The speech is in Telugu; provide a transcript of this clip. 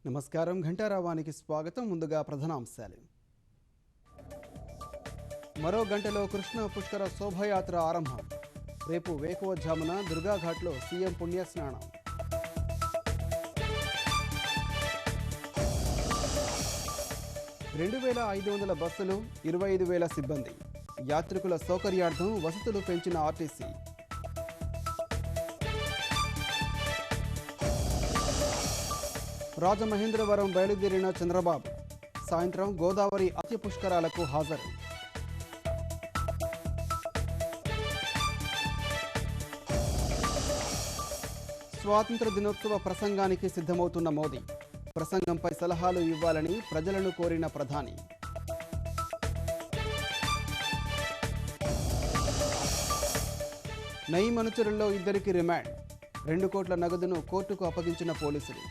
నమస్కారం ఘంటారావానికి స్వాగతం. ముందుగా ప్రధానాంశాలు. మరో గంటలో కృష్ణ పుష్కర శోభయాత్ర ఆరంభం. రేపు వేకువజామున దుర్గాఘాట్లో సీఎం పుణ్యస్నానం. రెండు 2,500 బస్సులు, 25,000 సిబ్బంది. యాత్రికుల సౌకర్యార్థం వసతులు పెంచిన ఆర్టీసీ. రాజమహేంద్రవరం బయలుదేరిన చంద్రబాబు సాయంత్రం గోదావరి అతి పుష్కరాలకు హాజరు. స్వాతంత్ర దినోత్సవ ప్రసంగానికి సిద్ధమవుతున్న మోదీ. ప్రసంగంపై సలహాలు ఇవ్వాలని ప్రజలను కోరిన ప్రధాని. నయీం అనుచరుల్లో 2 రిమాండ్. 2 కోట్ల నగదును కోర్టుకు అప్పగించిన పోలీసులు.